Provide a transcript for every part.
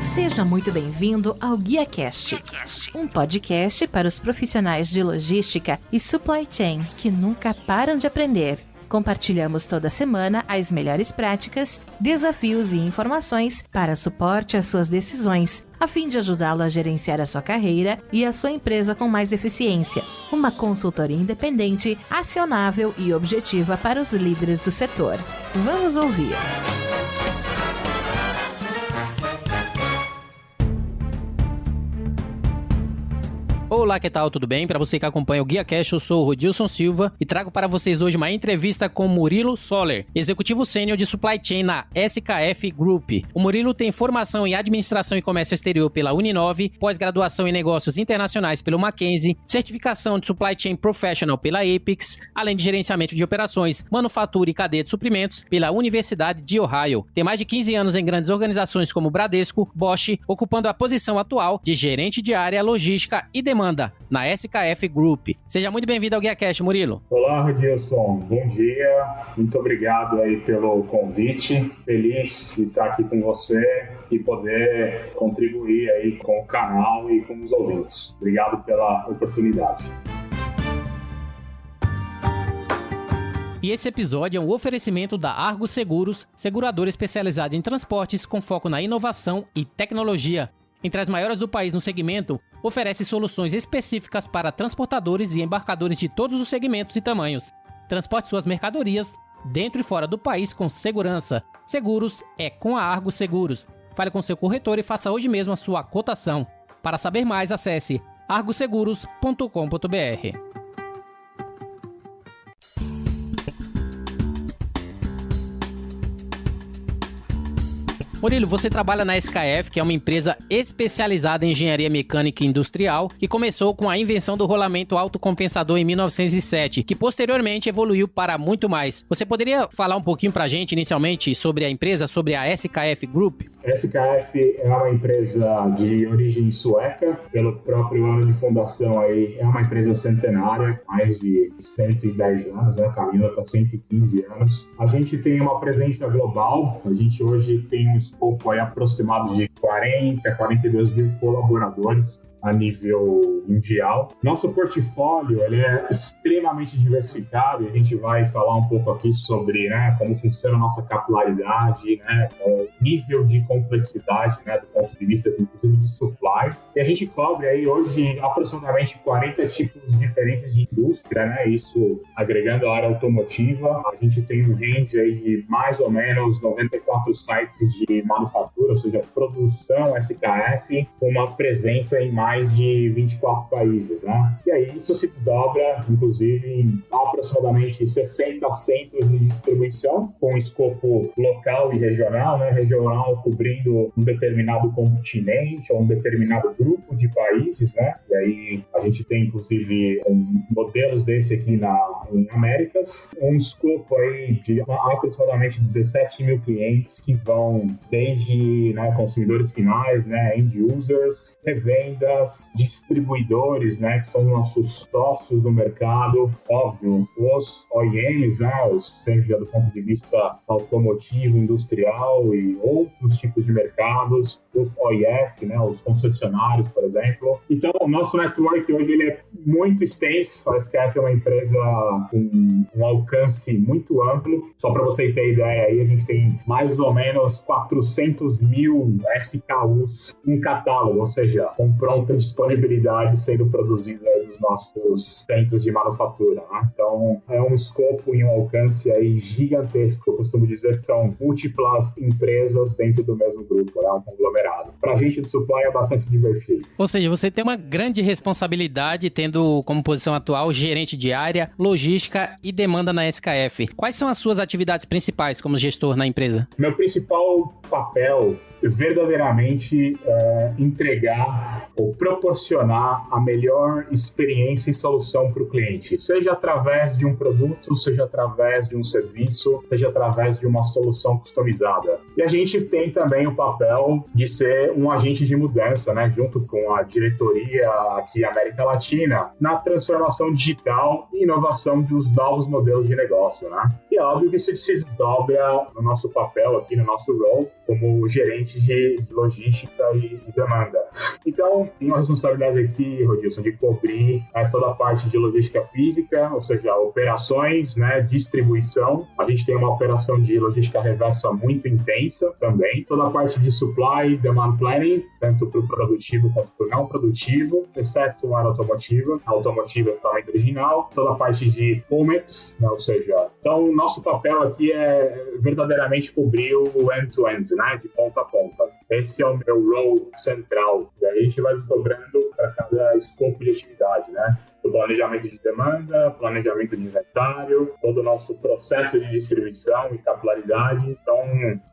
Seja muito bem-vindo ao GuiaCast, um podcast para os profissionais de logística e supply chain que nunca param de aprender. Compartilhamos toda semana as melhores práticas, desafios e informações para suporte às suas decisões, a fim de ajudá-lo a gerenciar a sua carreira e a sua empresa com mais eficiência. Uma consultoria independente, acionável e objetiva para os líderes do setor. Vamos ouvir! Olá, que tal? Tudo bem? Para você que acompanha o GuiaCast, eu sou o Rodilson Silva e trago para vocês hoje uma entrevista com Murilo Soller, executivo sênior de Supply Chain na SKF Group. O Murilo tem formação em Administração e Comércio Exterior pela Uninove, pós-graduação em Negócios Internacionais pelo Mackenzie, certificação de Supply Chain Professional pela Apex, além de gerenciamento de operações, manufatura e cadeia de suprimentos pela Universidade de Ohio. Tem mais de 15 anos em grandes organizações como Bradesco, Bosch, ocupando a posição atual de gerente de área logística e demanda na SKF Group. Seja muito bem-vindo ao GuiaCast, Murilo. Olá, Rodilson. Bom dia. Muito obrigado aí pelo convite. Feliz de estar aqui com você e poder contribuir aí com o canal e com os ouvintes. Obrigado pela oportunidade. E esse episódio é um oferecimento da Argo Seguros, seguradora especializada em transportes com foco na inovação e tecnologia. Entre as maiores do país no segmento, oferece soluções específicas para transportadores e embarcadores de todos os segmentos e tamanhos. Transporte suas mercadorias dentro e fora do país com segurança. Seguros é com a Argo Seguros. Fale com seu corretor e faça hoje mesmo a sua cotação. Para saber mais, acesse argoseguros.com.br. Murilo, você trabalha na SKF, que é uma empresa especializada em engenharia mecânica e industrial, que começou com a invenção do rolamento autocompensador em 1907, que posteriormente evoluiu para muito mais. Você poderia falar um pouquinho para a gente, inicialmente, sobre a empresa, sobre a SKF Group? A SKF é uma empresa de origem sueca, pelo próprio ano de fundação aí, é uma empresa centenária, mais de 110 anos, né, caminhando para 115 anos. A gente tem uma presença global, a gente hoje tem um escopo aí aproximado de 42 mil colaboradores a nível mundial. Nosso portfólio ele é extremamente diversificado e a gente vai falar um pouco aqui sobre, né, como funciona a nossa capilaridade, né, o nível de complexidade, né, do ponto de vista inclusive de supply. E a gente cobre aí hoje aproximadamente 40 tipos diferentes de indústria, né, isso agregando a área automotiva. A gente tem um range aí de mais ou menos 94 sites de manufatura, ou seja, produção SKF, com uma presença em mais de 24 países, né? E aí isso se desdobra, inclusive, em aproximadamente 60 centros de distribuição, com escopo local e regional, né? Regional cobrindo um determinado continente ou um determinado grupo de países, né? E aí a gente tem, inclusive, modelos desse aqui em Américas, um escopo aí de aproximadamente 17 mil clientes que vão desde, né, consumidores finais, né, end users, revendas, distribuidores, né, que são nossos sócios no mercado, óbvio, os OEMs, né, seja do ponto de vista automotivo, industrial e outros tipos de mercados, os OES, né, os concessionários, por exemplo. Então, o nosso network hoje ele é muito extenso. A SKF é uma empresa com um alcance muito amplo. Só para você ter ideia, aí a gente tem mais ou menos 400 mil SKUs em catálogo, ou seja, com pronta disponibilidade sendo produzida nos nossos centros de manufatura, né? Então, é um escopo e um alcance aí gigantesco. Eu costumo dizer que são múltiplas empresas dentro do mesmo grupo, né? Um conglomerado. Para a gente de supply é bastante divertido. Ou seja, você tem uma grande responsabilidade tendo como posição atual gerente de área, logística e demanda na SKF. Quais são as suas atividades principais como gestor na empresa? Meu principal papel verdadeiramente entregar ou proporcionar a melhor experiência e solução para o cliente, seja através de um produto, seja através de um serviço, seja através de uma solução customizada. E a gente tem também o papel de ser um agente de mudança, né, junto com a diretoria aqui América Latina, na transformação digital e inovação dos novos modelos de negócio, né? E é óbvio que isso se desdobra no nosso papel aqui, no nosso role, como gerente de logística e demanda. Então, tenho a responsabilidade aqui, Rodilson, de cobrir toda a parte de logística física, ou seja, operações, né, distribuição. A gente tem uma operação de logística reversa muito intensa também. Toda a parte de supply, demand planning, tanto para o produtivo quanto para o não produtivo, exceto a área automotiva. A automotiva é totalmente original. Toda a parte de POMEX, né, ou seja, então nosso papel aqui é verdadeiramente cobrir o end-to-end, né, de ponta a ponta. Esse é o meu role central. E aí a gente vai desdobrando para cada escopo de atividade, né? O planejamento de demanda, planejamento de inventário, todo o nosso processo de distribuição e capilaridade. Então,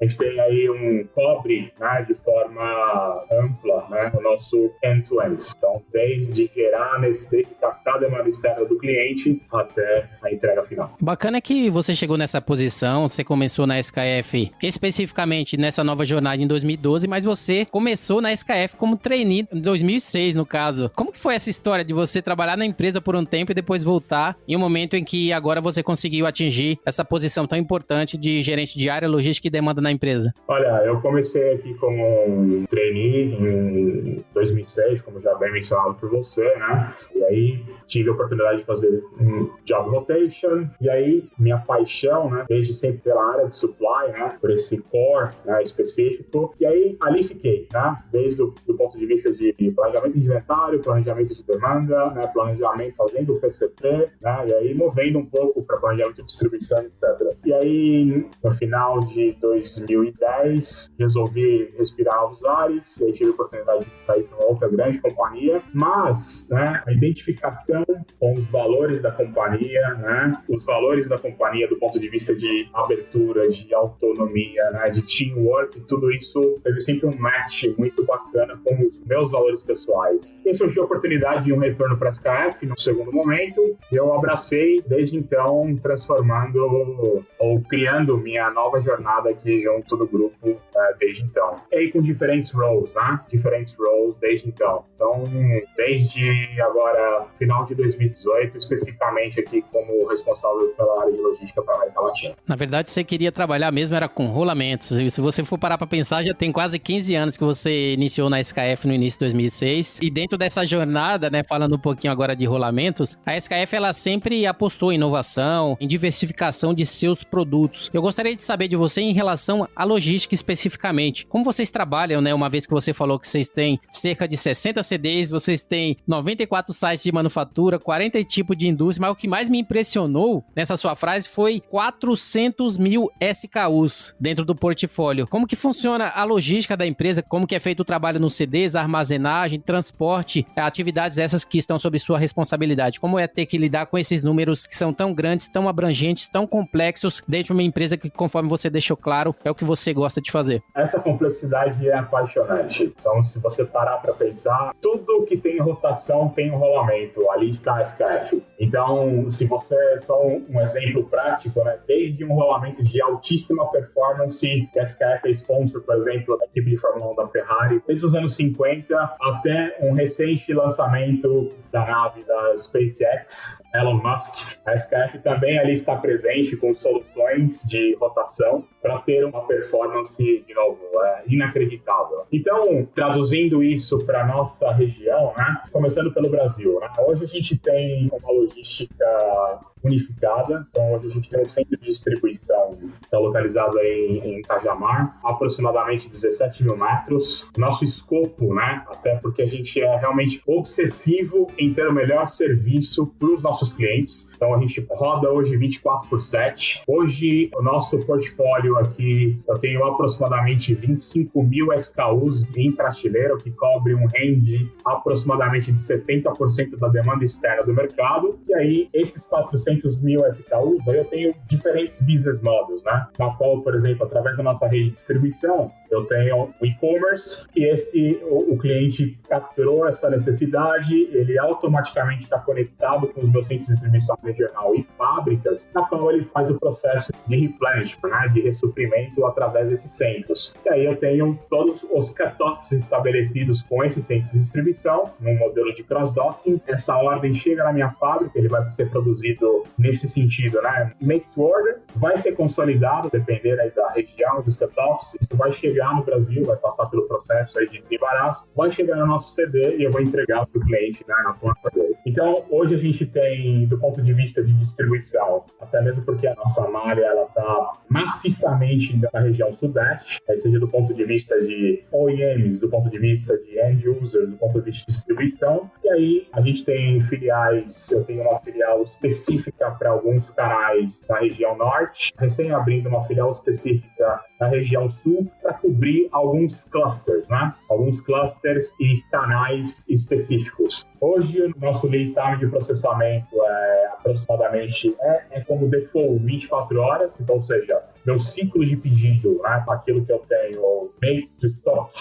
a gente tem aí cobre, né, de forma ampla, né, o nosso end-to-end. Então, desde gerar, desde captar a demanda externa do cliente até a entrega final. Bacana é que você chegou nessa posição, você começou na SKF especificamente nessa nova jornada em 2012, mas você começou na SKF como trainee em 2006, no caso. Como que foi essa história de você trabalhar na empresa por um tempo e depois voltar em um momento em que agora você conseguiu atingir essa posição tão importante de gerente de área, logística e demanda na empresa? Olha, eu comecei aqui como trainee em 2006, como já bem mencionado por você, né? E aí tive a oportunidade de fazer um job rotation, e aí minha paixão, né, desde sempre pela área de supply, né, por esse core, né, específico, e aí ali fiquei, né, desde o ponto de vista de planejamento de inventário, planejamento de demanda, né, planejamento fazendo o PCP, né, e aí movendo um pouco para planejamento de distribuição, etc. E aí, no final de 2010, resolvi respirar novos ares, e aí tive a oportunidade de sair para uma outra grande companhia, mas, né, a identificação com os valores da companhia, né, os valores da companhia do ponto de vista de abertura, de autonomia, né, de teamwork, tudo isso teve sempre um match muito bacana com os meus valores pessoais. E surgiu a oportunidade de um retorno para a SKF no segundo momento, e eu abracei desde então, transformando ou criando minha nova jornada aqui junto do grupo desde então. E aí com diferentes roles, né? Diferentes roles desde então. Então, desde agora, final de 2018, especificamente aqui como responsável pela área de logística para a América Latina. Na verdade, você queria trabalhar mesmo era com rolamentos. E se você for parar para pensar, já tem quase 15 anos que você iniciou na SKF no início de 2006. E dentro dessa jornada, né, falando um pouquinho agora de rolamentos, a SKF ela sempre apostou em inovação, em diversificação de seus produtos. Eu gostaria de saber de você em relação à logística especificamente. Como vocês trabalham, né? Uma vez que você falou que vocês têm cerca de 60 CDs, vocês têm 94 sites de manufatura, 40 tipos de indústria, mas o que mais me impressionou nessa sua frase foi 400 mil SKUs dentro do portfólio. Como que funciona a logística da empresa? Como que é feito o trabalho nos CDs, armazenagem, transporte, atividades essas que estão sob sua responsabilidade? Como é ter que lidar com esses números que são tão grandes, tão abrangentes, tão complexos dentro de uma empresa que, conforme você deixou claro, é o que você gosta de fazer? Essa complexidade é apaixonante. Então, se você parar para pensar, tudo que tem rotação tem um rolamento. Ali está a SKF. Então, se você é só um exemplo prático, né? Desde um rolamento de altíssima performance, que a SKF é sponsor, por exemplo, da equipe de Fórmula 1 da Ferrari, desde os anos 50 até um recente lançamento da nave da SpaceX, Elon Musk. A SKF também ali está presente com soluções de rotação para ter uma performance, de novo, inacreditável. Então, traduzindo isso para nossa região, né? Começando pelo Brasil, né? Hoje a gente tem uma logística unificada. Então, hoje a gente tem um centro de distribuição que está localizado aí em Cajamar, aproximadamente 17 mil metros. Nosso escopo, né? Até porque a gente é realmente obsessivo em ter o melhor serviço para os nossos clientes. Então, a gente roda hoje 24/7. Hoje, o nosso portfólio aqui, eu tenho aproximadamente 25 mil SKUs em prateleira, o que cobre um range aproximadamente de 70% da demanda externa do mercado. E aí, esses 400 800 mil SKUs, aí eu tenho diferentes business models, né? Na qual, por exemplo, através da nossa rede de distribuição, eu tenho o e-commerce, e o cliente capturou essa necessidade, ele automaticamente está conectado com os meus centros de distribuição regional e fábricas, na qual ele faz o processo de replenishment, né? De ressuprimento através desses centros. E aí eu tenho todos os cutoffs estabelecidos com esses centros de distribuição, num modelo de cross-docking. Essa ordem chega na minha fábrica, ele vai ser produzido nesse sentido, né? Make to order, vai ser consolidado, dependendo aí da região, dos cutoffs, isso vai chegar no Brasil, vai passar pelo processo aí de desembaraço, vai chegar no nosso CD e eu vou entregar para o cliente, né, na porta dele. Então, hoje a gente tem, do ponto de vista de distribuição, até mesmo porque a nossa malha, ela está maciçamente na região sudeste, seja do ponto de vista de OEMs, do ponto de vista de end user, do ponto de vista de distribuição, e aí a gente tem filiais, eu tenho uma filial específica para alguns canais na região norte, recém abrindo uma filial específica na região sul para cobrir alguns clusters, né? Alguns clusters e canais específicos. Hoje, o nosso lead time de processamento é aproximadamente como default 24 horas, então, ou seja, meu ciclo de pedido, né, para aquilo que eu tenho make to stock,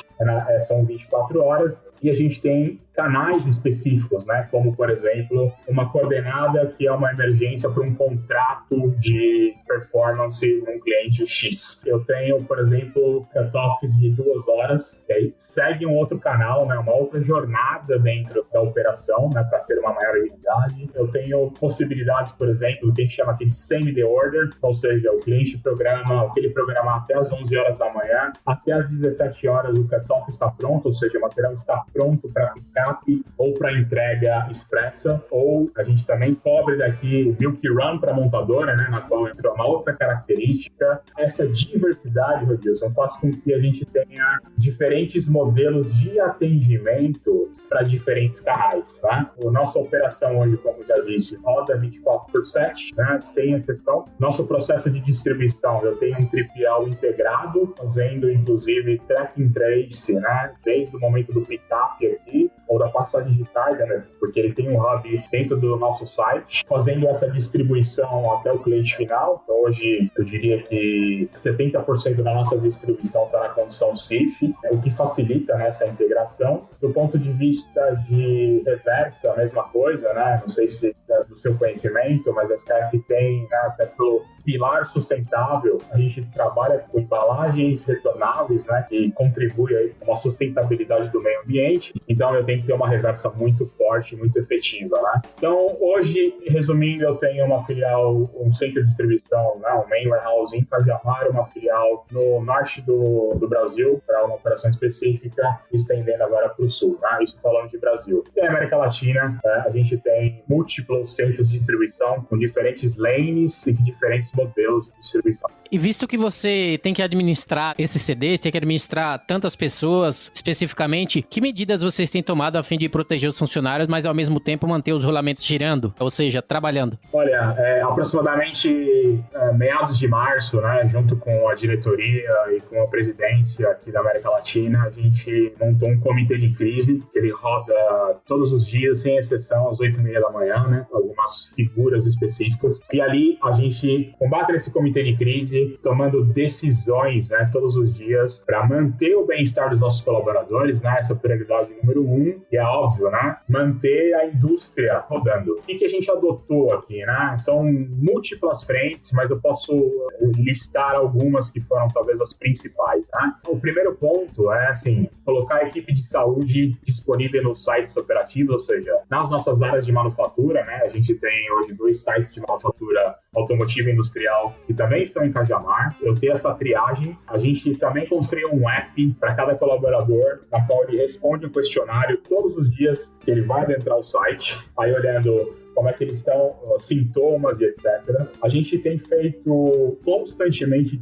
são 24 horas, e a gente tem canais específicos, né, como, por exemplo, uma coordenada que é uma emergência para um contrato de performance num cliente X. Eu tenho, por exemplo, cutoffs de 2 horas, e aí segue um outro canal, né, uma outra jornada dentro da operação, né, para ter uma maior agilidade. Eu tenho possibilidades, por exemplo, que a gente chama aqui de same-day order, ou seja, o cliente programa, o que ele programar até as 11 horas da manhã, até as 17 horas o cutoff está pronto, ou seja, o material está pronto para pick-up ou para entrega expressa, ou a gente também cobre daqui milk run para montadora, né, na qual entra uma outra característica. Essa diversidade, Rodilson, faz com que a gente tenha diferentes modelos de atendimento para diferentes canais, tá? A nossa operação hoje, como já disse, roda 24/7, né, sem exceção. Nosso processo de distribuição, eu tenho um 3PL integrado, fazendo inclusive track and trace, né, desde o momento do pick-up aqui, ou da passagem de carga, né, porque ele tem um hub dentro do nosso site, fazendo essa distribuição até o cliente final. Então, hoje, eu diria que 70% da nossa distribuição está na condição CIF, o que facilita, né, essa integração. Do ponto de vista de reversa, a mesma coisa, né, não sei se é do seu conhecimento, mas a SKF tem, né, até pelo pilar sustentável, a gente trabalha com embalagens retornáveis, né, que contribui aí com a sustentabilidade do meio ambiente. Então, eu tenho que ter uma reversa muito forte, muito efetiva, né? Então, hoje, resumindo, eu tenho uma filial, um centro de distribuição, né, um main warehouse em Cajamar, uma filial no norte do Brasil, para uma operação específica, estendendo agora para o sul, né? Isso falando de Brasil. E na América Latina, a gente tem múltiplos centros de distribuição com diferentes lanes e diferentes modelos de distribuição. E visto que você tem que administrar esses CDs, tem que administrar tantas pessoas especificamente, que medidas vocês têm tomado a fim de proteger os funcionários, mas ao mesmo tempo manter os rolamentos girando, ou seja, trabalhando? Olha, aproximadamente meados de março, né, junto com a diretoria e com a presidência aqui da América Latina, a gente montou um comitê de crise, que ele roda todos os dias, sem exceção, às 8h30 da manhã, né, algumas figuras específicas. E ali a gente, com base nesse comitê de crise, tomando decisões, né, todos os dias para manter o bem-estar dos nossos colaboradores, né, essa prioridade número 1, e é óbvio, né, manter a indústria rodando. O que a gente adotou aqui, né? São múltiplas frentes, mas eu posso listar algumas que foram talvez as principais, né? O primeiro ponto é, assim, colocar a equipe de saúde disponível nos sites operativos, ou seja, nas nossas áreas de manufatura, né? A gente tem hoje 2 sites de manufatura automotiva e industrial que também estão em Cajamar. Eu tenho essa triagem. A gente também construiu um app para cada colaborador, na qual ele responde um questionário todos os dias que ele vai adentrar o site, aí olhando como é que eles estão, sintomas e etc. A gente tem feito constantemente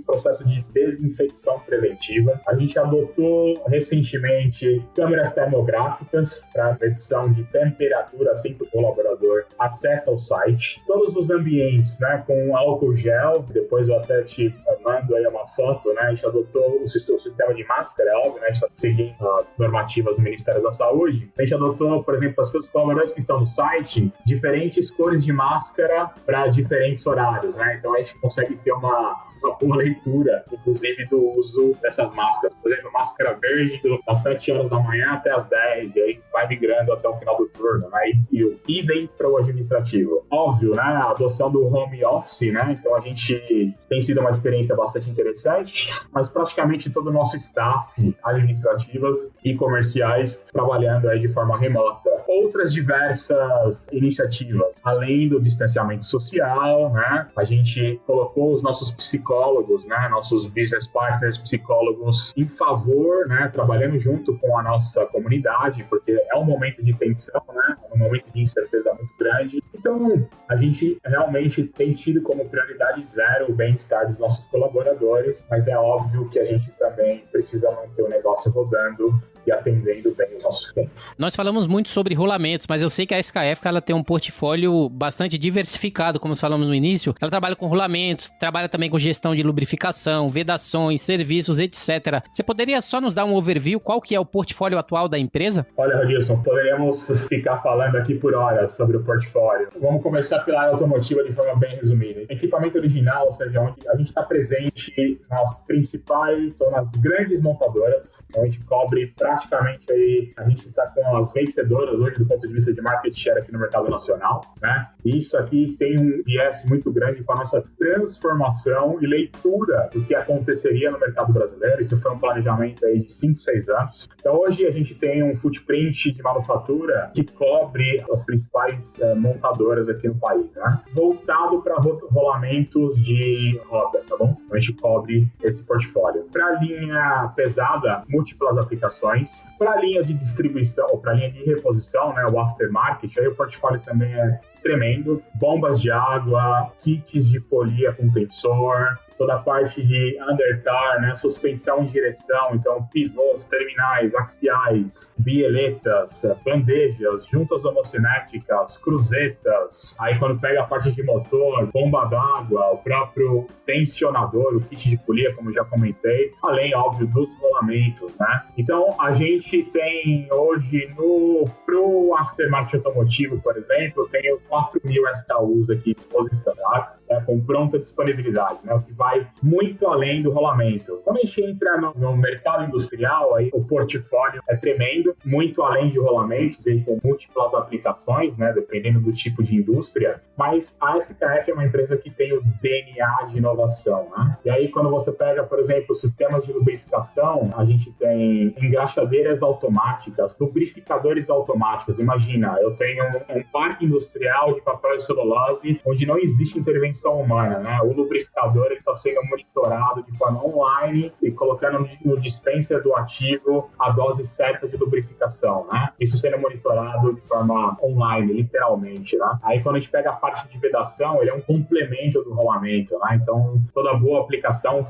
processo de desinfecção preventiva. A gente adotou recentemente câmeras termográficas para medição de temperatura assim que o colaborador acessa o site. Todos os ambientes, né, com álcool gel, depois eu até te mando aí uma foto, né? A gente adotou o sistema de máscara, é óbvio, né? A gente está seguindo as normativas do Ministério da Saúde. A gente adotou, por exemplo, para os colaboradores que estão no site, diferentes cores de máscara para diferentes horários, né? Então a gente consegue ter uma boa leitura, inclusive, do uso dessas máscaras. Por exemplo, máscara verde das 7 horas da manhã até as 10, e aí vai migrando até o final do turno, né? E o idem para o administrativo. Óbvio, né? A adoção do home office, né? Então a gente tem sido uma experiência bastante interessante, mas praticamente todo o nosso staff, administrativas e comerciais, trabalhando aí de forma remota. Outras diversas iniciativas, além do distanciamento social, né? A gente colocou os nossos psicólogos, né, nossos business partners psicólogos em favor, né, trabalhando junto com a nossa comunidade, porque é um momento de tensão, né, é um momento de incerteza muito grande. Então, a gente realmente tem tido como prioridade zero o bem-estar dos nossos colaboradores, mas é óbvio que a gente também precisa manter o negócio rodando e atendendo bem os nossos clientes. Nós falamos muito sobre rolamentos, mas eu sei que a SKF ela tem um portfólio bastante diversificado, como falamos no início. Ela trabalha com rolamentos, trabalha também com gestão de lubrificação, vedações, serviços, etc. Você poderia só nos dar um overview, qual que é o portfólio atual da empresa? Olha, Rodilson, poderíamos ficar falando aqui por horas sobre o portfólio. Vamos começar pela área automotiva de forma bem resumida. Equipamento original, ou seja, onde a gente está presente nas principais ou nas grandes montadoras, onde a gente cobre praticamente aí, a gente está com as vencedoras hoje do ponto de vista de market share aqui no mercado nacional, né? E isso aqui tem um viés muito grande com a nossa transformação e leitura do que aconteceria no mercado brasileiro. Isso foi um planejamento aí de 5, 6 anos. Então hoje a gente tem um footprint de manufatura que cobre as principais montadoras aqui no país, né? Voltado para rolamentos de roda, tá bom? Então a gente cobre esse portfólio. Para a linha pesada, múltiplas aplicações. Para a linha de distribuição, ou para a linha de reposição, né, o aftermarket, aí o portfólio também é tremendo. Bombas de água, kits de polia com tensor, toda a parte de undercar, né, suspensão em direção, então pivôs, terminais, axiais, bieletas, bandejas, juntas homocinéticas, cruzetas, aí quando pega a parte de motor, bomba d'água, o próprio tensionador, o kit de polia, como já comentei, além, óbvio, dos rolamentos, né? Então, a gente tem hoje pro aftermarket automotivo, por exemplo, eu tenho 4.000 SKUs aqui à disposição, tá? Com pronta disponibilidade, né? O que vai muito além do rolamento. Quando a gente entra no mercado industrial, aí o portfólio é tremendo, muito além de rolamentos e com múltiplas aplicações, né? Dependendo do tipo de indústria, mas a SKF é uma empresa que tem o DNA de inovação, né? E aí quando você pega, por exemplo, sistemas de lubrificação, a gente tem engraxadeiras automáticas, lubrificadores automáticos. Imagina, eu tenho um parque industrial de papel e celulose onde não existe intervenção humana, né? O lubrificador está sendo monitorado de forma online e colocando no dispenser do ativo a dose certa de lubrificação, né? Isso sendo monitorado de forma online, literalmente, né? Aí quando a gente pega a parte de vedação, ele é um complemento do rolamento, né? Então toda boa aplicação,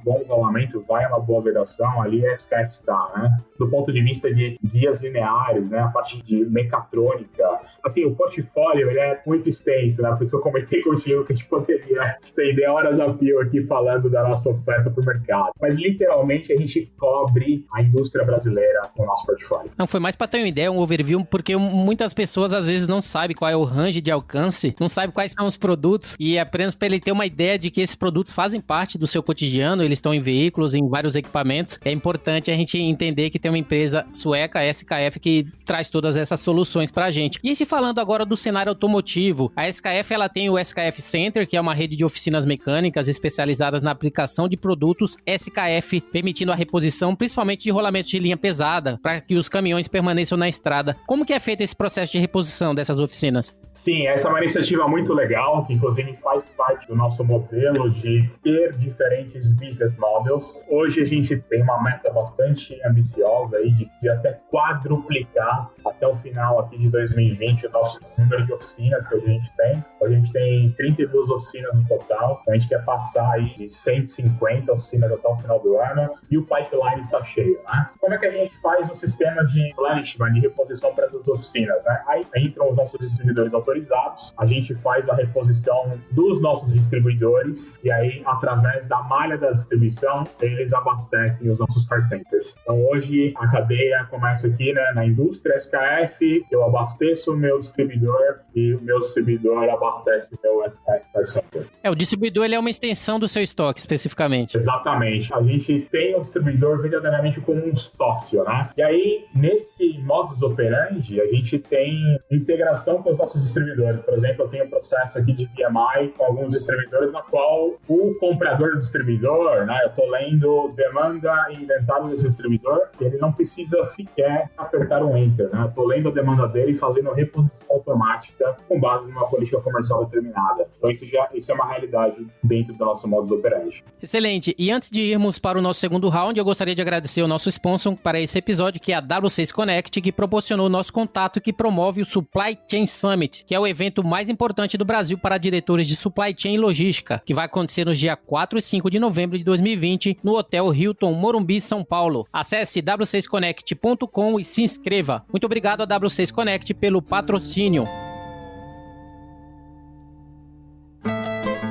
bom rolamento vai a uma boa vedação, ali a SKF está, né? Do ponto de vista de guias lineares, né? A parte de mecatrônica, assim, o portfólio ele é muito extenso, né? Por isso que eu comentei contigo que a gente poderia estender horas a fio aqui falando da nossa oferta para o mercado. Mas, literalmente, a gente cobre a indústria brasileira com o nosso portfólio. Não, foi mais para ter uma ideia, um overview, porque muitas pessoas, às vezes, não sabem qual é o range de alcance, não sabem quais são os produtos, e apenas para ele ter uma ideia de que esses produtos fazem parte do seu cotidiano, eles estão em veículos, em vários equipamentos. É importante a gente entender que tem uma empresa sueca, a SKF, que traz todas essas soluções para a gente. E se falando agora do cenário automotivo, a SKF, ela tem o SKF Center, que é uma rede de oficinas mecânicas especializadas na aplicação de produtos SKF, permitindo a reposição principalmente de rolamentos de linha pesada, para que os caminhões permaneçam na estrada. Como que é feito esse processo de reposição dessas oficinas? Sim, essa é uma iniciativa muito legal, que inclusive faz parte do nosso modelo de ter diferentes business models. Hoje a gente tem uma meta bastante ambiciosa aí de até quadruplicar até o final aqui de 2020 o nosso número de oficinas que a gente tem. A gente tem 32 oficinas no total, a gente quer passar aí de 150 oficinas até o final do ano e o pipeline está cheio, né? Como é que a gente faz o sistema de replenishment, de reposição para essas oficinas, né? Aí entram os nossos distribuidores autorizados, a gente faz a reposição dos nossos distribuidores e aí, através da malha da distribuição, eles abastecem os nossos car centers. Então, hoje, a cadeia começa aqui, né, na indústria SKF, eu abasteço o meu distribuidor e o meu distribuidor abastece o meu SKF car center. O distribuidor ele é uma extensão do seu estoque, especificamente. Exatamente. A gente tem o distribuidor verdadeiramente como um sócio, né? E aí, nesse modus operandi, a gente tem integração com os nossos distribuidores. Por exemplo, eu tenho um processo aqui de VMI com alguns distribuidores na qual o comprador do distribuidor, né? Eu estou lendo demanda e inventário desse distribuidor, ele não precisa sequer apertar um enter, né? Eu estou lendo a demanda dele e fazendo reposição automática com base numa política comercial determinada. Então, isso é uma realidade dentro do nosso modus operandi. Excelente. E antes de irmos para o nosso segundo round, eu gostaria de agradecer ao nosso sponsor para esse episódio, que é a W6 Connect, que proporcionou o nosso contato e que promove o Supply Chain Summit, que é o evento mais importante do Brasil para diretores de supply chain e logística, que vai acontecer nos dias 4 e 5 de novembro de 2020 no Hotel Hilton Morumbi, São Paulo. Acesse w6connect.com e se inscreva. Muito obrigado a W6 Connect pelo patrocínio.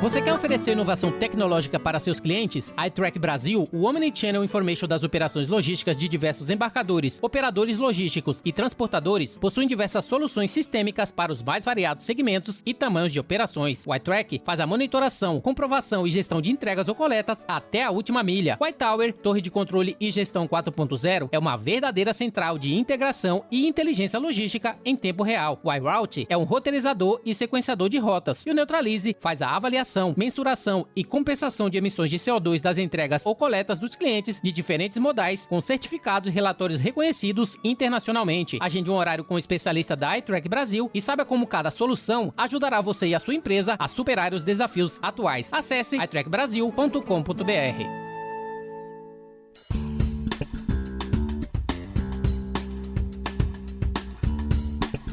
Você quer oferecer inovação tecnológica para seus clientes? iTrack Brasil, o Omnichannel Information das operações logísticas de diversos embarcadores, operadores logísticos e transportadores, possui diversas soluções sistêmicas para os mais variados segmentos e tamanhos de operações. O iTrack faz a monitoração, comprovação e gestão de entregas ou coletas até a última milha. O iTower, torre de controle e gestão 4.0, é uma verdadeira central de integração e inteligência logística em tempo real. O iRoute é um roteirizador e sequenciador de rotas. E o Neutralize faz a avaliação, mensuração e compensação de emissões de CO2 das entregas ou coletas dos clientes de diferentes modais, com certificados e relatórios reconhecidos internacionalmente. Agende um horário com o especialista da iTrack Brasil e saiba como cada solução ajudará você e a sua empresa a superar os desafios atuais. Acesse itrackbrasil.com.br.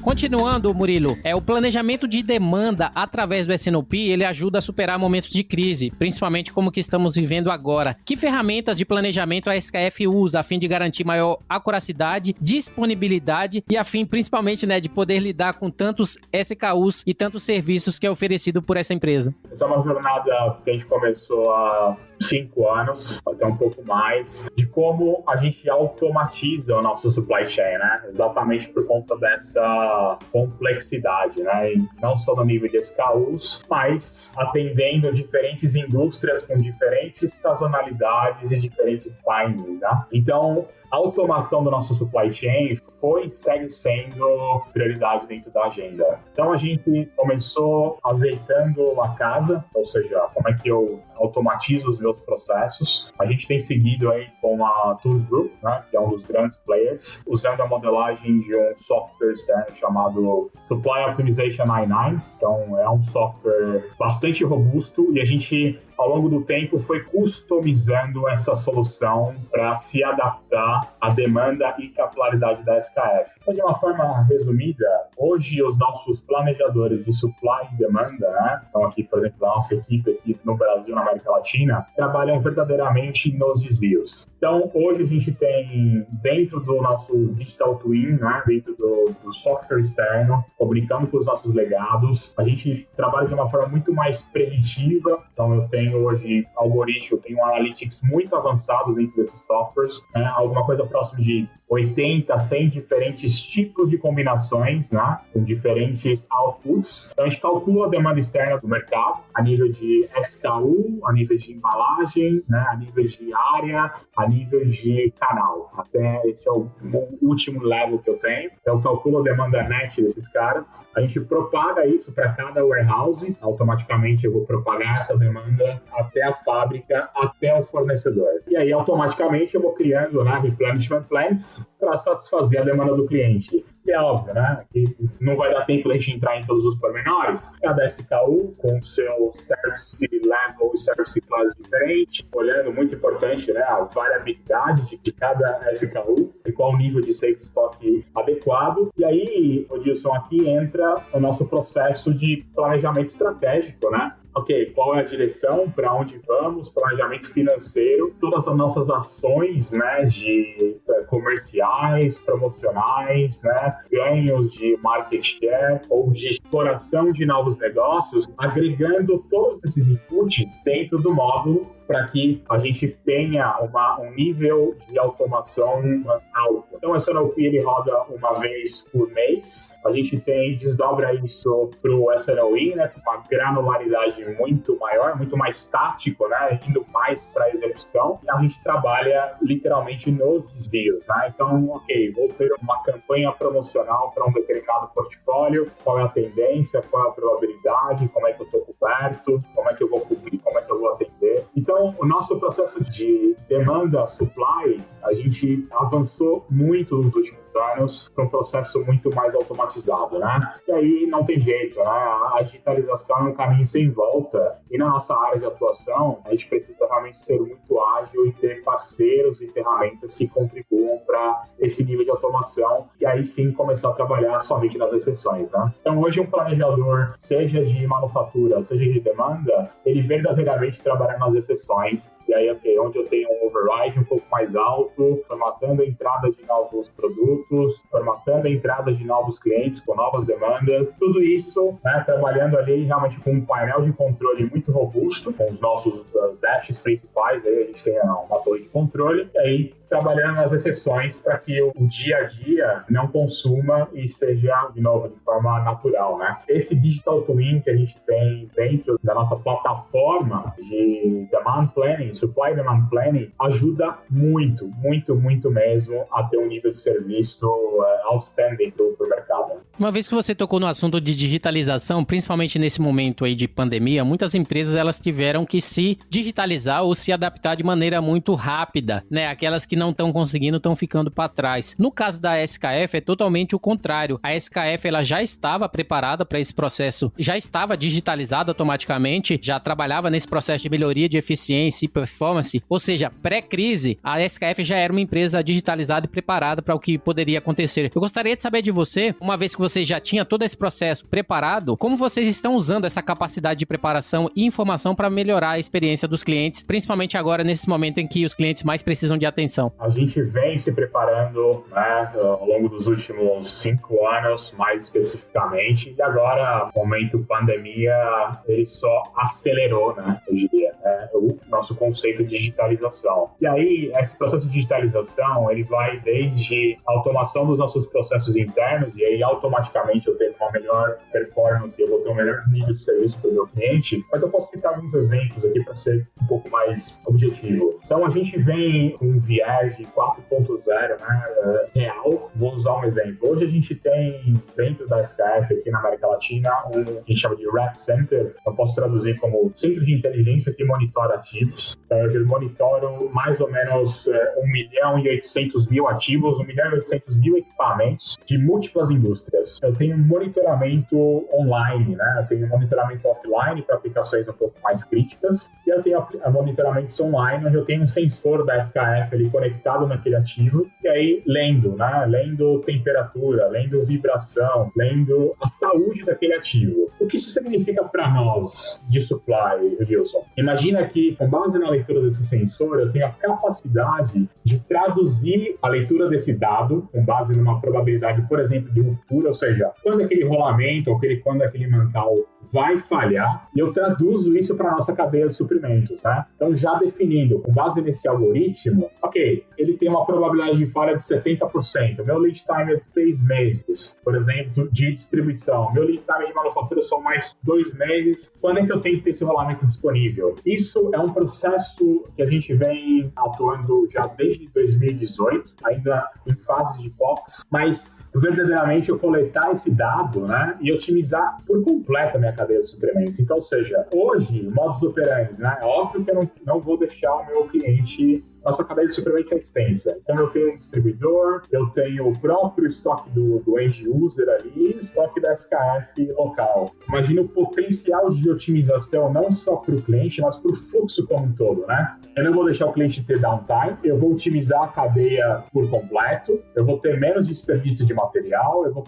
Continuando, Murilo, o planejamento de demanda através do S&OP, ele ajuda a superar momentos de crise, principalmente como que estamos vivendo agora. Que ferramentas de planejamento a SKF usa a fim de garantir maior acuracidade, disponibilidade e a fim, principalmente, né, de poder lidar com tantos SKUs e tantos serviços que é oferecido por essa empresa? Essa é uma jornada que a gente começou há 5 anos, até um pouco mais, de como a gente automatiza o nosso supply chain, né? Exatamente por conta dessa complexidade, né? E não só no nível de SKUs, mas atendendo diferentes indústrias com diferentes sazonalidades e diferentes timings, né? Então, a automação do nosso supply chain foi e segue sendo prioridade dentro da agenda. Então, a gente começou azeitando a casa, ou seja, como é que eu automatizo os meus processos. A gente tem seguido aí com a Tools Group, né, que é um dos grandes players, usando a modelagem de um software externo chamado Supply Optimization i9. Então, é um software bastante robusto e a gente, ao longo do tempo, foi customizando essa solução para se adaptar à demanda e capilaridade da SKF. Então, de uma forma resumida, hoje os nossos planejadores de supply e demanda, né, então aqui, por exemplo, a nossa equipe aqui no Brasil, na América Latina, trabalham verdadeiramente nos desvios. Então, hoje a gente tem, dentro do nosso Digital Twin, né, dentro do software externo, comunicando com os nossos legados, a gente trabalha de uma forma muito mais preditiva. Então, eu tenho hoje algoritmo, tenho um analytics muito avançado dentro desses softwares, né, alguma coisa próxima de 80, 100 diferentes tipos de combinações, né, com diferentes outputs. Então, a gente calcula a demanda externa do mercado a nível de SKU, a nível de embalagem, né, a nível de área, a nível de canal. Até esse é o último level que eu tenho. Então, eu calculo a demanda net desses caras. A gente propaga isso para cada warehouse. Automaticamente, eu vou propagar essa demanda até a fábrica, até o fornecedor. E aí, automaticamente, eu vou criando, né, replenishment plans para satisfazer a demanda do cliente. E é óbvio, né, que não vai dar tempo a gente entrar em todos os pormenores. Cada SKU com seu service level e service class diferente, olhando, muito importante, né, a variabilidade de cada SKU e qual o nível de safe stock adequado. E aí, Odilson, aqui entra o nosso processo de planejamento estratégico, né, ok, qual é a direção, para onde vamos, planejamento financeiro, todas as nossas ações, né, de comerciais, promocionais, né, ganhos de market share ou de exploração de novos negócios, agregando todos esses inputs dentro do módulo para que a gente tenha um nível de automação alto. Então, o SNOP ele roda uma vez por mês. A gente desdobra isso para o SNOE, né, com uma granularidade muito maior, muito mais tático, né, indo mais para a execução. E a gente trabalha literalmente nos desvios, né? Então, ok, vou ter uma campanha promocional para um determinado portfólio, qual é a tendência, qual é a probabilidade, como é que eu estou coberto, como é que eu vou cobrir, como é que eu vou atender. Então, o nosso processo de demanda-supply, a gente avançou muito nos últimos anos para um processo muito mais automatizado, né? E aí não tem jeito, né? A digitalização é um caminho sem volta e na nossa área de atuação a gente precisa realmente ser muito ágil e ter parceiros e ferramentas que contribuam para esse nível de automação e aí sim começar a trabalhar somente nas exceções, né? Então hoje um planejador, seja de manufatura, seja de demanda, ele verdadeiramente trabalha nas exceções e aí, ok, onde eu tenho um override um pouco mais alto, formatando a entrada de novos produtos, formatando a entrada de novos clientes com novas demandas, tudo isso, né, trabalhando ali realmente com um painel de controle muito robusto, com os nossos dashes principais, aí a gente tem uma torre de controle, e aí trabalhando nas exceções para que o dia a dia não consuma e seja, de novo, de forma natural, né? Esse Digital Twin que a gente tem dentro da nossa plataforma de Demand Planning, Supply Demand Planning, ajuda muito, muito, muito mesmo a ter um nível de serviço outstanding para o mercado. Uma vez que você tocou no assunto de digitalização, principalmente nesse momento aí de pandemia, muitas empresas elas tiveram que se digitalizar ou se adaptar de maneira muito rápida, né? Aquelas que não estão conseguindo estão ficando para trás. No caso da SKF é totalmente o contrário. A SKF ela já estava preparada para esse processo, já estava digitalizada automaticamente, já trabalhava nesse processo de melhoria de eficiência e performance, ou seja, pré-crise, a SKF já era uma empresa digitalizada e preparada para o que poderia acontecer. Eu gostaria de saber de você, uma vez que você já tinha todo esse processo preparado, como vocês estão usando essa capacidade de preparação e informação para melhorar a experiência dos clientes, principalmente agora nesse momento em que os clientes mais precisam de atenção. A gente vem se preparando, né, ao longo dos últimos 5 anos, mais especificamente, e agora, no momento pandemia, ele só acelerou, né, eu diria, né, o nosso conceito de digitalização. E aí, esse processo de digitalização, ele vai desde a automação dos nossos processos internos, e aí automaticamente eu tenho uma melhor performance, eu vou ter um melhor nível de serviço para o meu cliente, mas eu posso citar alguns exemplos aqui para ser um pouco mais objetivo. Então, a gente vem com um viés de 4.0, né, real. Vou usar um exemplo. Hoje a gente tem, dentro da SKF aqui na América Latina, que a gente chama de Rep Center. Eu posso traduzir como Centro de Inteligência que monitora ativos. Então, eu monitoro mais ou menos 1.800.000 ativos, 1.800.000 equipamentos de múltiplas indústrias. Eu tenho monitoramento online, né? Eu tenho monitoramento offline para aplicações um pouco mais críticas e eu tenho monitoramentos online, onde eu tenho um sensor da SKF ali conectado naquele ativo e aí lendo, né? Lendo temperatura, lendo vibração, lendo a saúde daquele ativo. O que isso significa para nós de supply, Wilson? Imagina que, com base na leitura desse sensor, eu tenho a capacidade de traduzir a leitura desse dado com base numa probabilidade, por exemplo, de ruptura, ou seja, quando aquele rolamento ou quando aquele mancal vai falhar, e eu traduzo isso para a nossa cadeia de suprimentos, né? Então, já definindo, com base nesse algoritmo, ok, ele tem uma probabilidade de falha de 70%, meu lead time é de 6 meses, por exemplo, de distribuição, meu lead time de manufatura são mais 2 meses, quando é que eu tenho que ter esse rolamento disponível? Isso é um processo que a gente vem atuando já desde 2018, ainda em fase de POCs, mas verdadeiramente eu coletar esse dado, né, e otimizar por completo a minha cadeia de suprimentos. Então, ou seja, hoje, modus operandi, né, é óbvio que eu não vou deixar o meu cliente nossa cadeia de suprimentos é extensa. Então eu tenho um distribuidor, eu tenho o próprio estoque do end user ali e o estoque da SKF local. Imagina o potencial de otimização não só para o cliente, mas para o fluxo como um todo, né? Eu não vou deixar o cliente ter downtime, eu vou otimizar a cadeia por completo, eu vou ter menos desperdício de material, eu vou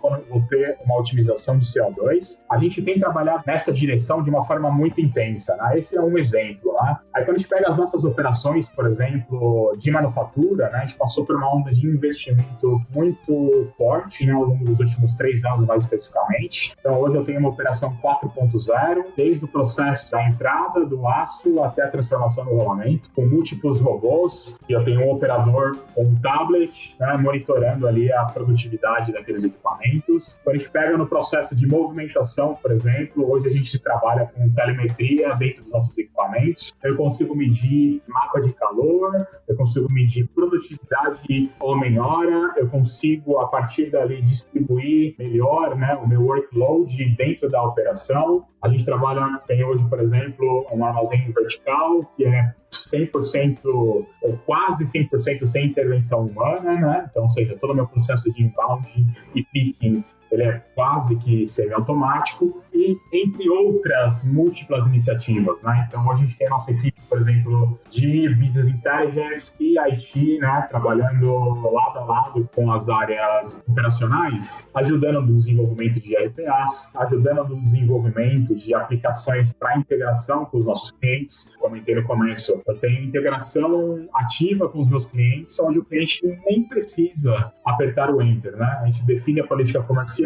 ter uma otimização de CO2. A gente tem trabalhado nessa direção de uma forma muito intensa, né? Esse é um exemplo, né? Aí quando a gente pega as nossas operações, por exemplo, de manufatura, né? A gente passou por uma onda de investimento muito forte, né? Ao longo dos últimos 3 anos, mais especificamente. Então hoje eu tenho uma operação 4.0, desde o processo da entrada do aço até a transformação do rolamento, com múltiplos robôs, e eu tenho um operador com um tablet, né, monitorando ali a produtividade daqueles equipamentos. Quando a gente pega no processo de movimentação, por exemplo, hoje a gente trabalha com telemetria dentro dos nossos equipamentos. Eu consigo medir mapa de calor, eu consigo medir produtividade homem-hora, eu consigo, a partir dali, distribuir melhor, né, o meu workload dentro da operação. A gente tem hoje, por exemplo, um armazém vertical, que é 100% ou quase 100% sem intervenção humana, né? Então, ou seja, todo o meu processo de inbound e picking, ele é quase que semi-automático, e entre outras múltiplas iniciativas, né? Então, hoje a gente tem a nossa equipe, por exemplo, de Business Intelligence e IT, né? Trabalhando lado a lado com as áreas operacionais, ajudando no desenvolvimento de RPAs, ajudando no desenvolvimento de aplicações para integração com os nossos clientes. Comentei no começo, eu tenho integração ativa com os meus clientes, onde o cliente nem precisa apertar o Enter, né? A gente define a política comercial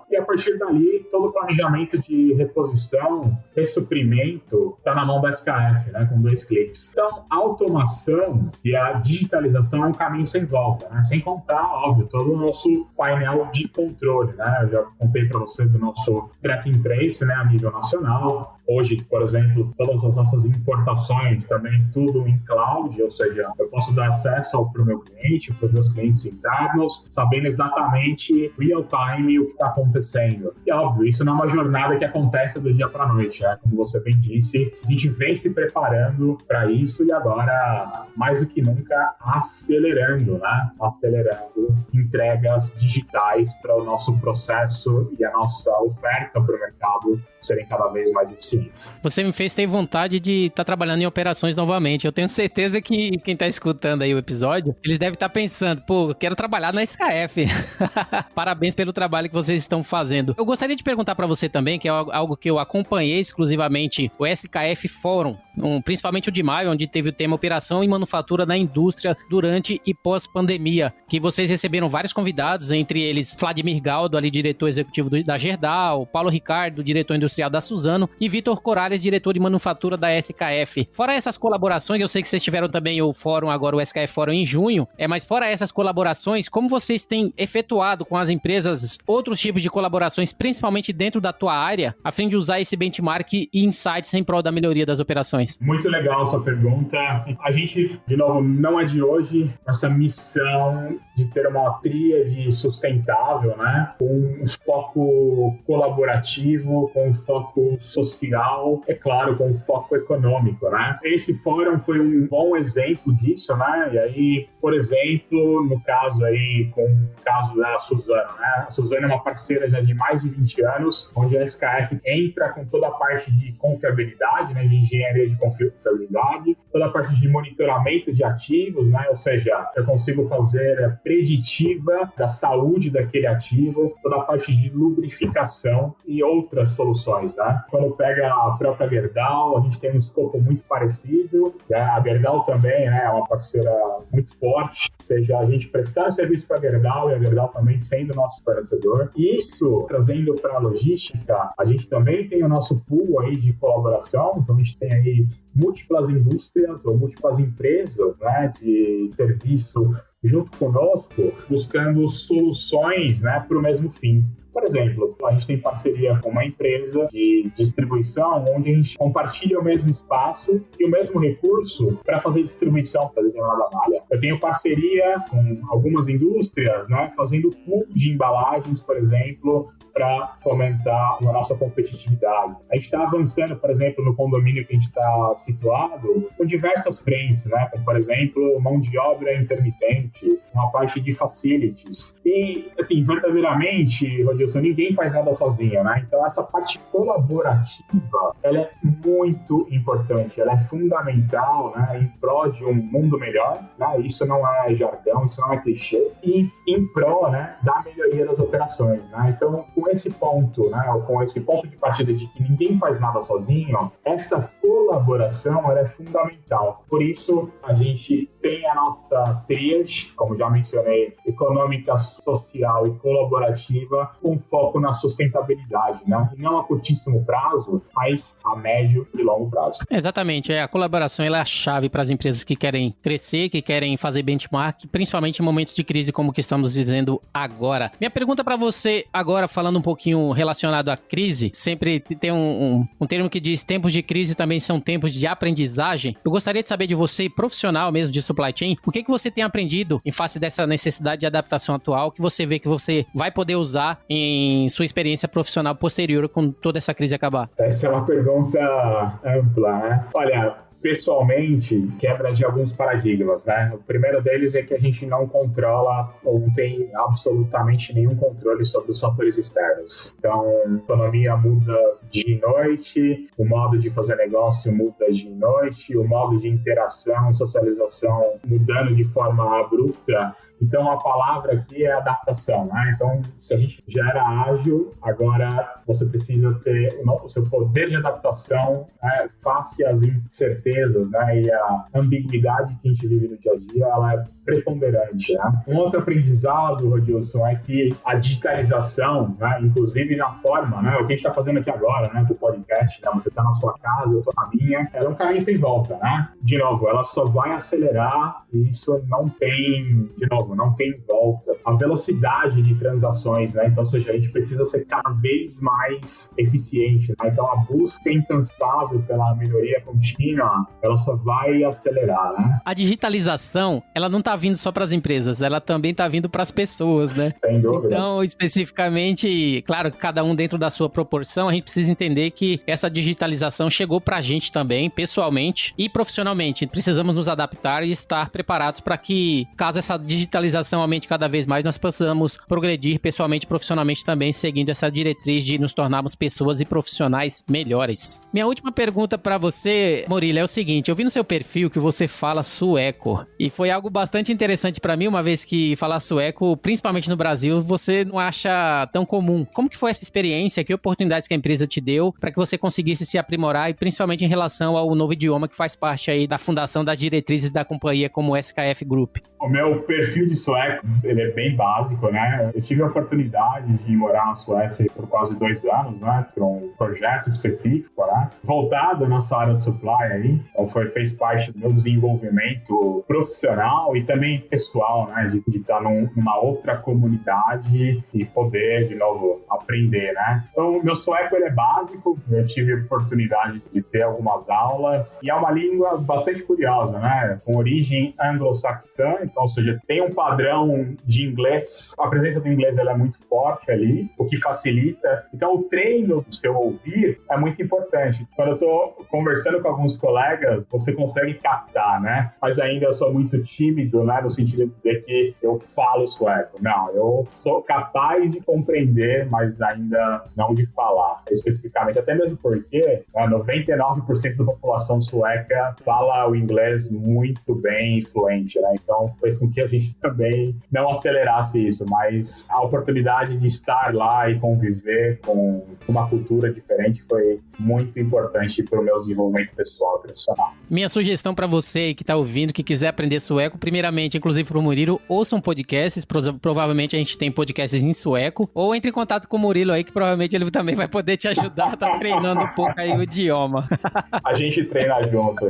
e, a partir dali, todo o planejamento de reposição, ressuprimento, está na mão da SKF, né, com 2 cliques. Então, a automação e a digitalização é um caminho sem volta, né? Sem contar, óbvio, todo o nosso painel de controle, né? Eu já contei para você do nosso track and trace, né, a nível nacional. Hoje, por exemplo, todas as nossas importações também tudo em cloud, ou seja, eu posso dar acesso para o meu cliente, para os meus clientes internos, sabendo exatamente real-time o que está acontecendo. E óbvio, isso não é uma jornada que acontece do dia para a noite, né? Como você bem disse, a gente vem se preparando para isso e agora, mais do que nunca, acelerando, né? Acelerando entregas digitais para o nosso processo e a nossa oferta para o mercado serem cada vez mais eficientes. Você me fez ter vontade de estar trabalhando em operações novamente. Eu tenho certeza que quem está escutando aí o episódio, eles devem estar pensando, pô, eu quero trabalhar na SKF. Parabéns pelo trabalho que vocês estão fazendo. Eu gostaria de perguntar para você também, que é algo que eu acompanhei exclusivamente, o SKF Fórum, principalmente o de maio, onde teve o tema Operação e Manufatura na Indústria durante e pós-pandemia, que vocês receberam vários convidados, entre eles Vladimir Galdo, ali diretor executivo da Gerdau, Paulo Ricardo, diretor industrial da Suzano, e Vitor Corales, diretor de manufatura da SKF. Fora essas colaborações, eu sei que vocês tiveram também o fórum agora, o SKF Fórum em junho, mas fora essas colaborações, como vocês têm efetuado com as empresas outros tipos de colaborações, principalmente dentro da tua área, a fim de usar esse benchmark e insights em prol da melhoria das operações? Muito legal sua pergunta. A gente, de novo, não é de hoje, nossa missão de ter uma tríade sustentável, né? Com um foco colaborativo, com um foco social, é claro, com um foco econômico, né? Esse fórum foi um bom exemplo disso, né? E aí, por exemplo, no caso aí, com o caso da Suzano, né? A Suzano é uma parceira já de mais de 20 anos, onde a SKF entra com toda a parte de confiabilidade, né? De engenharia de confiabilidade, toda a parte de monitoramento de ativos, né? Ou seja, eu consigo fazer a preditiva da saúde daquele ativo, toda a parte de lubrificação e outras soluções, né? Quando pega a própria Gerdau, a gente tem um escopo muito parecido, né? A Gerdau também, né, é uma parceira muito forte, ou seja, a gente prestando serviço para a Gerdau e a Gerdau também sendo nosso fornecedor. Isso, trazendo para a logística, a gente também tem o nosso pool aí de colaboração, então a gente tem aí múltiplas indústrias ou múltiplas empresas, né, de serviço junto conosco, buscando soluções, né, para o mesmo fim. Por exemplo, a gente tem parceria com uma empresa de distribuição onde a gente compartilha o mesmo espaço e o mesmo recurso para fazer distribuição para determinada malha. Eu tenho parceria com algumas indústrias, né, fazendo pool de embalagens, por exemplo, para fomentar a nossa competitividade. A gente está avançando, por exemplo, no condomínio que a gente está situado, com diversas frentes, né? Como, por exemplo, mão de obra intermitente, uma parte de facilities. E, assim, verdadeiramente, Rodilson, ninguém faz nada sozinho, né? Então, essa parte colaborativa, ela é muito importante, ela é fundamental, né? Em prol de um mundo melhor, né? Isso não é jargão, isso não é clichê. E em prol, né, da melhoria das operações, né? Então, com esse ponto, né, com esse ponto de partida de que ninguém faz nada sozinho, essa colaboração ela é fundamental. Por isso, a gente tem a nossa tríade, como já mencionei, econômica, social e colaborativa, com foco na sustentabilidade, né? E não a curtíssimo prazo, mas a médio e longo prazo. Exatamente, a colaboração ela é a chave para as empresas que querem crescer, que querem fazer benchmark, principalmente em momentos de crise como o que estamos vivendo agora. Minha pergunta para você agora, falando um pouquinho relacionado à crise, sempre tem um termo que diz tempos de crise também são tempos de aprendizagem. Eu gostaria de saber de você, profissional mesmo de supply chain, o que você tem aprendido em face dessa necessidade de adaptação atual, que você vê que você vai poder usar em sua experiência profissional posterior quando toda essa crise acabar? Essa é uma pergunta ampla, né? Olha, pessoalmente, quebra de alguns paradigmas, né? O primeiro deles é que a gente não controla ou não tem absolutamente nenhum controle sobre os fatores externos. Então, a economia muda dia e noite, o modo de fazer negócio muda dia e noite, o modo de interação e socialização mudando de forma abrupta. Então, a palavra aqui é adaptação, né? Então, se a gente já era ágil, agora você precisa ter o seu poder de adaptação, né, face às incertezas, né, e a ambiguidade que a gente vive no dia a dia, ela é preponderante, né? Um outro aprendizado, Rodilson, é que a digitalização, né, inclusive na forma, né, o que a gente está fazendo aqui agora, né, do podcast, né, você está na sua casa, eu estou na minha, ela é um caminho sem volta, né? De novo, ela só vai acelerar e isso não tem, de novo, não tem volta. A velocidade de transações, né? Então, ou seja, a gente precisa ser cada vez mais eficiente, né? Então, a busca incansável pela melhoria contínua, ela só vai acelerar, né? A digitalização, ela não está vindo só para as empresas, ela também está vindo para as pessoas, né? Sem dúvida. Então, especificamente, claro, cada um dentro da sua proporção, a gente precisa entender que essa digitalização chegou para a gente também, pessoalmente e profissionalmente. Precisamos nos adaptar e estar preparados para que, caso essa digitalização aumente cada vez mais, nós possamos progredir pessoalmente e profissionalmente também, seguindo essa diretriz de nos tornarmos pessoas e profissionais melhores. Minha última pergunta para você, Murilo, é o seguinte: eu vi no seu perfil que você fala sueco, e foi algo bastante interessante para mim, uma vez que falar sueco, principalmente no Brasil, você não acha tão comum. Como que foi essa experiência? Que oportunidades que a empresa te deu para que você conseguisse se aprimorar, e principalmente em relação ao novo idioma que faz parte aí da fundação das diretrizes da companhia como o SKF Group? O meu perfil de sueco, ele é bem básico, né? Eu tive a oportunidade de morar na Suécia por quase 2 anos, né? Por um projeto específico, né? Voltado à nossa área de supply aí. Então fez parte do meu desenvolvimento profissional e também pessoal, né? De estar numa outra comunidade e poder, de novo, aprender, né? Então, o meu sueco, ele é básico. Eu tive a oportunidade de ter algumas aulas. E é uma língua bastante curiosa, né? Com origem anglo-saxã. Então, ou seja, tem um padrão de inglês, a presença do inglês ela é muito forte ali, o que facilita. Então, o treino do seu ouvir é muito importante. Quando eu estou conversando com alguns colegas, você consegue captar, né? Mas ainda eu sou muito tímido, né? No sentido de dizer que eu falo sueco. Não, eu sou capaz de compreender, mas ainda não de falar especificamente. Até mesmo porque 99% da população sueca fala o inglês muito bem e fluente, né? Então, fez com que a gente também não acelerasse isso, mas a oportunidade de estar lá e conviver com uma cultura diferente foi muito importante para o meu desenvolvimento pessoal e profissional. Minha sugestão para você que está ouvindo, que quiser aprender sueco, primeiramente, inclusive para o Murilo, ouçam podcasts, provavelmente a gente tem podcasts em sueco, ou entre em contato com o Murilo aí, que provavelmente ele também vai poder te ajudar, tá treinando um pouco aí o idioma. A gente treina junto.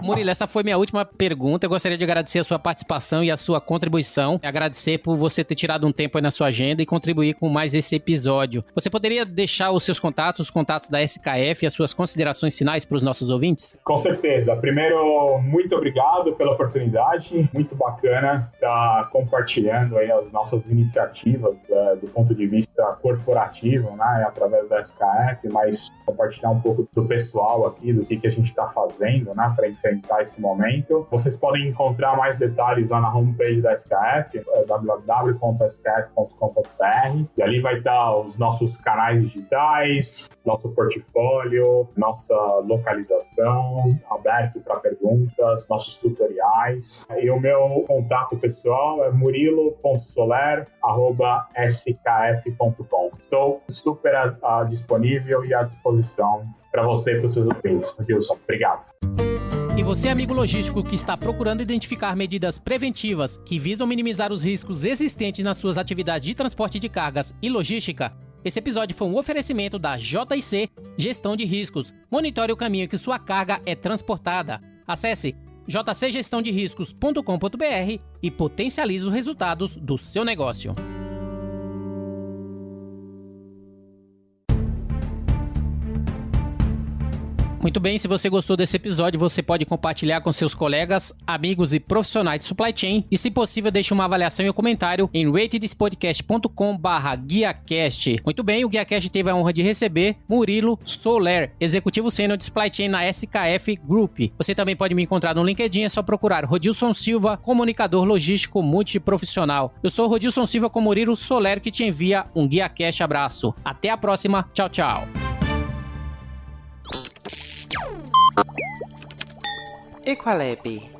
Murilo, essa foi minha última pergunta. Eu gostaria de agradecer a sua sua participação e a sua contribuição. Agradecer por você ter tirado um tempo aí na sua agenda e contribuir com mais esse episódio. Você poderia deixar os seus contatos, os contatos da SKF e as suas considerações finais para os nossos ouvintes? Com certeza. Primeiro, muito obrigado pela oportunidade. Muito bacana estar compartilhando aí as nossas iniciativas do ponto de vista corporativo, né, através da SKF, mas compartilhar um pouco do pessoal aqui, do que a gente está fazendo, né, para enfrentar esse momento. Vocês podem encontrar mais detalhes lá na homepage da SKF, www.skf.com.br, e ali vai estar os nossos canais digitais, nosso portfólio, nossa localização, aberto para perguntas, nossos tutoriais. E o meu contato pessoal é murilo.soler@skf.com. Estou super disponível e à disposição para você e para os seus ouvintes. Wilson, obrigado. E você, amigo logístico, que está procurando identificar medidas preventivas que visam minimizar os riscos existentes nas suas atividades de transporte de cargas e logística, esse episódio foi um oferecimento da JIC Gestão de Riscos. Monitore o caminho que sua carga é transportada. Acesse jcgestãoderiscos.com.br e potencialize os resultados do seu negócio. Muito bem, se você gostou desse episódio, você pode compartilhar com seus colegas, amigos e profissionais de supply chain e, se possível, deixe uma avaliação e um comentário em ratedspodcast.com/guiacast. Muito bem, o GuiaCast teve a honra de receber Murilo Soler, executivo sênior de supply chain na SKF Group. Você também pode me encontrar no LinkedIn, é só procurar Rodilson Silva, comunicador logístico multiprofissional. Eu sou Rodilson Silva com Murilo Soler, que te envia um GuiaCast abraço. Até a próxima, tchau, tchau. E qual é, B?